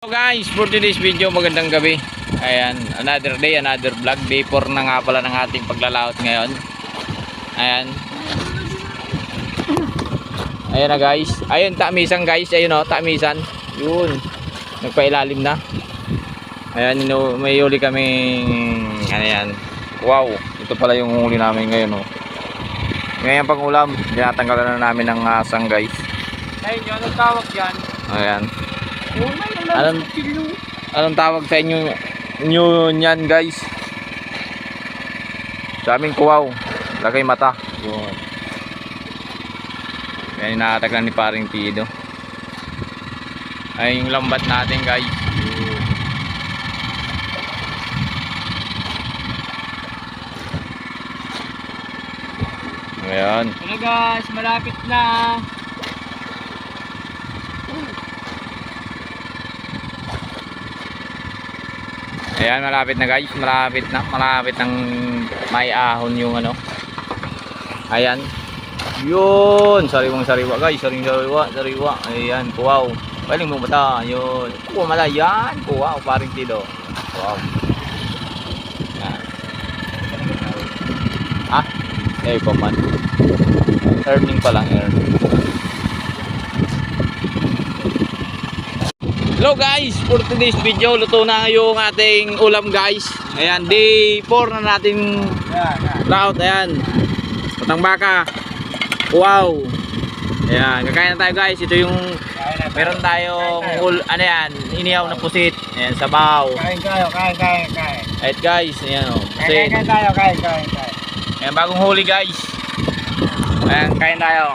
So guys, for today's video, magandang gabi. Ayan, another day, another vlog. Day 4 na nga pala ng ating paglalaot ngayon. Ayan. Ayan na guys. Ayun, tamisan guys. Ayun o, tamisan. Yun. Nagpailalim na. Ayan, may huli kaming, ano yan. Wow, ito pala yung huli namin ngayon o. Ngayon pang ulam, tinatanggalan na namin ng asang guys. Ayun yun, anong tawag dyan? Ayan. Anong tawag sa inyo nyo yan guys? Sa aming kuwaw, lagay mata. Yun. Yan inaataglan ni paring Tido. Ay yung lambat natin guys. Ayan. Ano guys, malapit na. Ayan, malapit na guys, malapit ng may ahon yung ano. Ayan. Yun, sariwang sariwa guys, sariwa. Ayan, kuwaw. Paling mo bata, yun. Kuwaw mala yan, kuwaw, paring Tido. Wow. Ayan. Ah, eh pa man. Earning pa lang, earning. Hello guys, for today's video, luto na yung ating ulam guys. Ayan, day 4 na natin laot. Ayan, patang baka. Wow. Ayan, kakain na tayo guys. Ito yung meron tayong ano yan, inihaw na pusit. Ayan, sabaw. Kain tayo, kain. Ayan guys, ayan o, pusit. Kain tayo. Ayan, bagong huli guys. Ayan, kain tayo.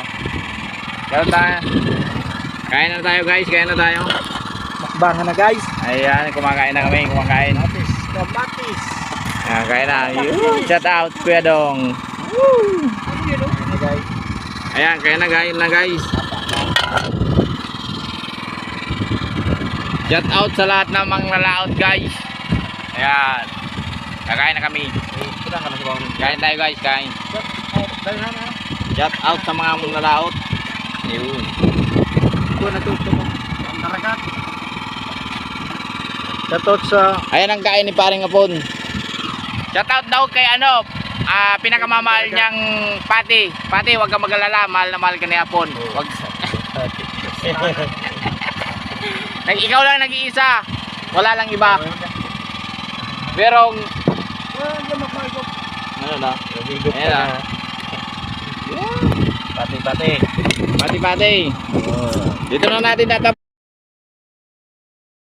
Kain na tayo guys, kain na tayo. Makbangan na guys. Ayan, kumakain na kami, kumakain. Kamatis. Ayan, kain na. Yun, shout out Kuya Dong. Woo! Ano guys? Ayan, kain na guys. Shout out sa lahat ng mga laot guys. Ayan. Kakain na kami. Kain tayo guys, kain. Shout out sa mga laot. Ayun. Ito natuto mo. Ang karagat. Shout out sa... Ayan ang kain ni paring Apon. Shout out daw kay ano, pinakamamahal niyang Pati. Pati, wag ka mag-alala, mahal na mahal ka ni Apon. Wag. Ikaw lang nag-iisa. Wala lang iba. Merong ano na? Ayan na. Pati. Dito na natin